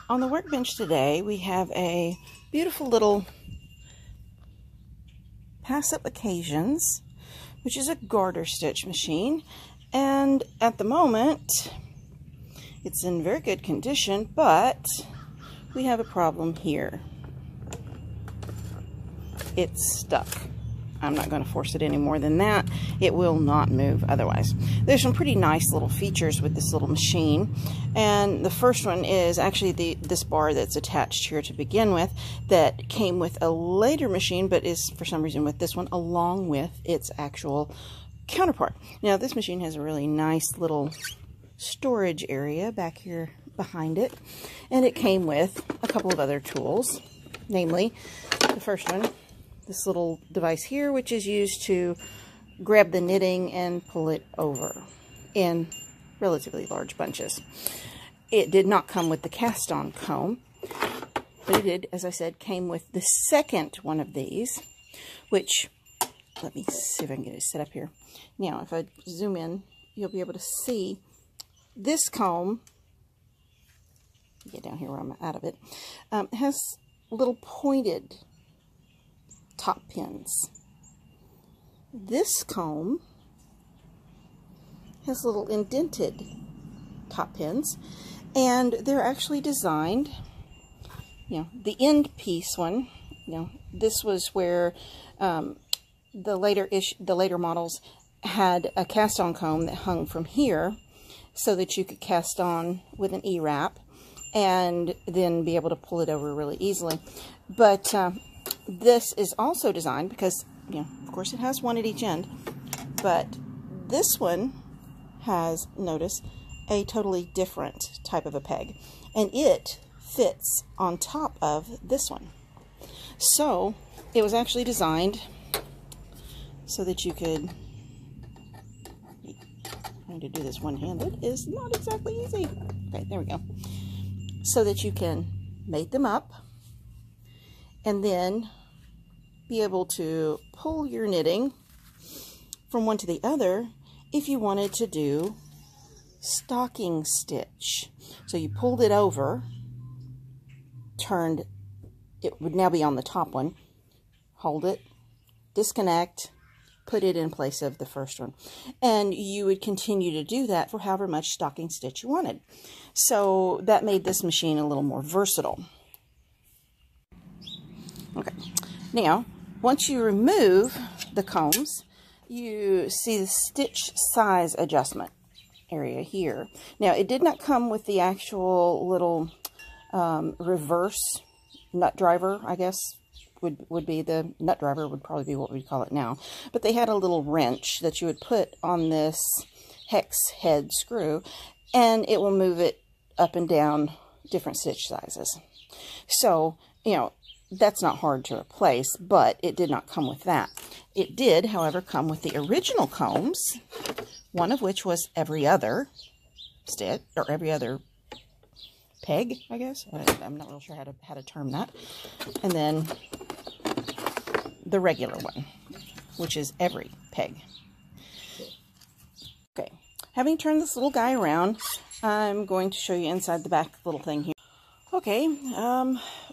On the workbench today, we have a beautiful little Passap Occasions, which is a garter stitch machine. And at the moment, it's in very good condition, but we have a problem here. It's stuck. I'm not going to force it any more than that. It will not move otherwise. There's some pretty nice little features with this little machine. And the first one is actually this bar that's attached here to begin with that came with a later machine, but is for some reason with this one along with its actual counterpart. Now this machine has a really nice little storage area back here behind it. And it came with a couple of other tools, namely the first one, this little device here, which is used to grab the knitting and pull it over in relatively large bunches. It did not come with the cast-on comb, but it did, as I said, came with the second one of these, which, let me see if I can get it set up here. Now, if I zoom in, you'll be able to see this comb, get down here where I'm out of it, has little pointed top pins. This comb has little indented top pins, and they're actually designed, the end piece one, this was where the later models had a cast-on comb that hung from here so that you could cast on with an E-wrap and then be able to pull it over really easily. But this is also designed because, of course it has one at each end, but this one has, notice, a totally different type of a peg, and it fits on top of this one. So it was actually designed so that you could, trying to do this one-handed is not exactly easy. Okay, there we go. So that you can mate them up and then be able to pull your knitting from one to the other if you wanted to do stocking stitch. So you pulled it over, turned, it would now be on the top one, hold it, disconnect, put it in place of the first one. And you would continue to do that for however much stocking stitch you wanted. So that made this machine a little more versatile. Okay, now once you remove the combs, you see the stitch size adjustment area here. Now it did not come with the actual little reverse nut driver, I guess would be the nut driver, would probably be what we'd call it now. But they had a little wrench that you would put on this hex head screw, and it will move it up and down different stitch sizes. So, that's not hard to replace, but it did not come with that. It did, however, come with the original combs, one of which was every other stitch, or every other peg, I guess. I'm not real sure how to term that. And then the regular one, which is every peg. Okay, having turned this little guy around, I'm going to show you inside the back little thing here. Okay,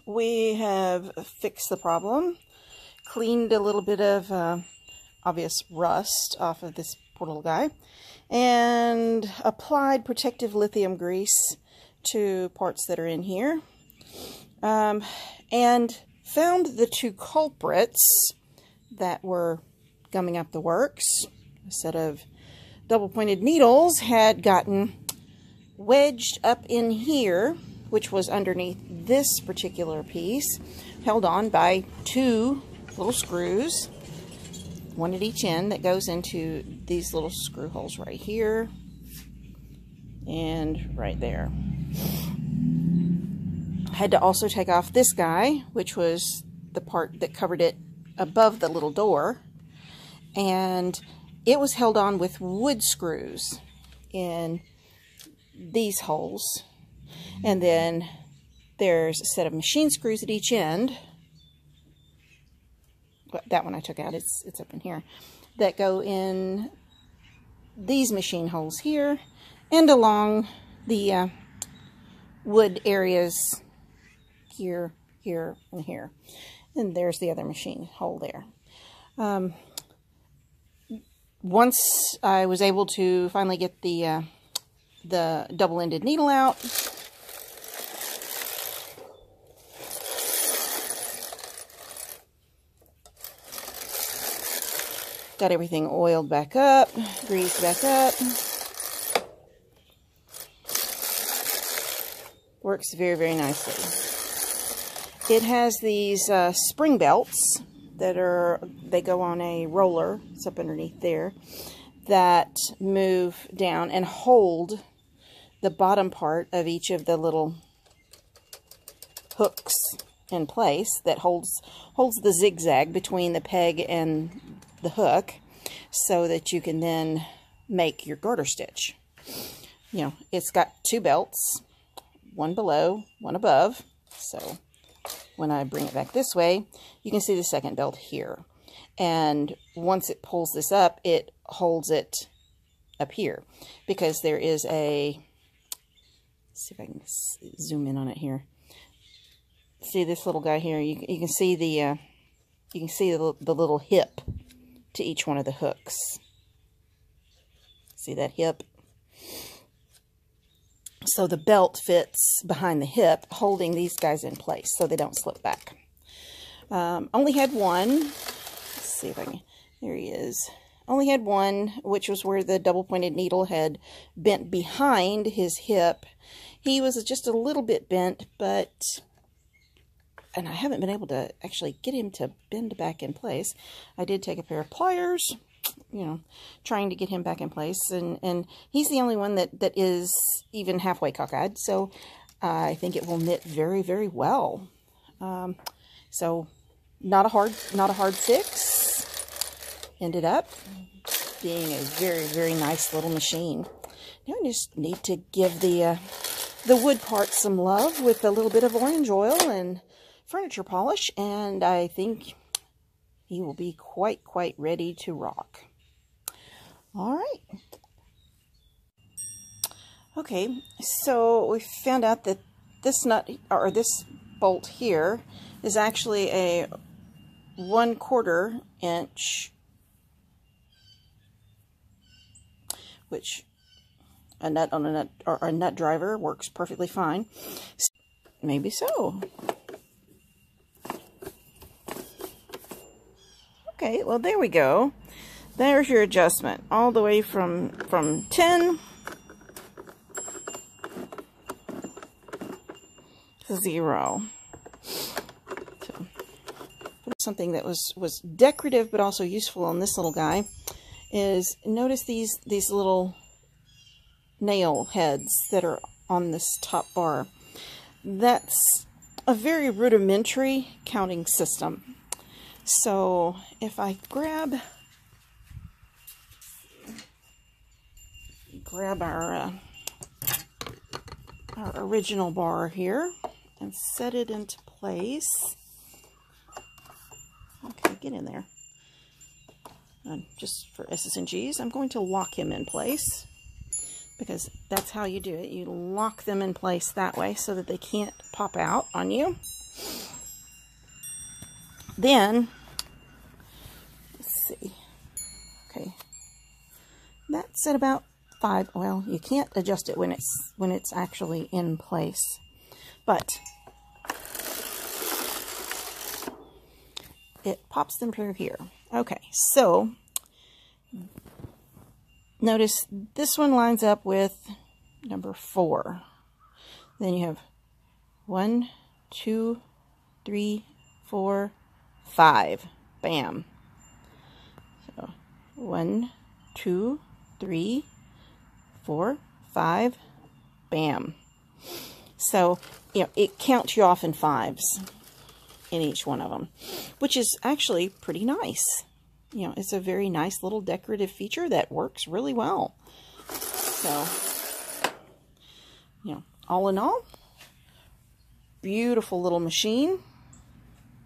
we have fixed the problem, cleaned a little bit of obvious rust off of this poor little guy, and applied protective lithium grease to parts that are in here, and found the two culprits that were gumming up the works. A set of double-pointed needles had gotten wedged up in here, which was underneath this particular piece, held on by two little screws, one at each end, that goes into these little screw holes right here and right there. I had to also take off this guy, which was the part that covered it above the little door, and it was held on with wood screws in these holes. And then there's a set of machine screws at each end. That one I took out, it's up in here, that go in these machine holes here and along the wood areas here, here, and here. And there's the other machine hole there. Once I was able to finally get the double-ended needle out, got everything oiled back up, greased back up. Works very, very nicely. It has these spring belts that they go on a roller. It's up underneath there, that move down and hold the bottom part of each of the little hooks in place, that holds the zigzag between the peg and the hook, so that you can then make your garter stitch. You know, it's got two belts, one below, one above. So when I bring it back this way, you can see the second belt here. And once it pulls this up, it holds it up here, because there is a, let's see if I can zoom in on it here. See this little guy here? You can see the little hip to each one of the hooks. See that hip? So the belt fits behind the hip, holding these guys in place so they don't slip back. Only had one. Let's see if I can. There he is. Only had one, which was where the double-pointed needle had bent behind his hip. He was just a little bit bent, and I haven't been able to actually get him to bend back in place. I did take a pair of pliers, you know, trying to get him back in place, and he's the only one that is even halfway cockeyed, so I think it will knit very, very well. So not a hard fix. Ended up being a very, very nice little machine. Now I just need to give the wood part some love with a little bit of orange oil and furniture polish, and I think he will be quite ready to rock. All right. Okay, so we found out that this nut, or this bolt here, is actually a 1/4 inch, which a nut on a nut, or a nut driver, works perfectly fine. Maybe so. Okay, well, there we go. There's your adjustment, all the way from 10 to 0. So, something that was decorative but also useful on this little guy is, notice these little nail heads that are on this top bar. That's a very rudimentary counting system. So if I grab our original bar here and set it into place. Okay, get in there. Just for S's and G's, I'm going to lock him in place, because that's how you do it. You lock them in place that way so that they can't pop out on you. Then, let's see. Okay, that's at about 5. Well, you can't adjust it when it's actually in place, but it pops them through here. Okay, so notice this one lines up with number 4. Then you have 1, 2, 3, 4, 5. Bam. So 1, 2, 3, 4, 5. Bam. So, you know, it counts you off in 5s in each one of them, which is actually pretty nice. You know, it's a very nice little decorative feature that works really well. So, you know, all in all, beautiful little machine.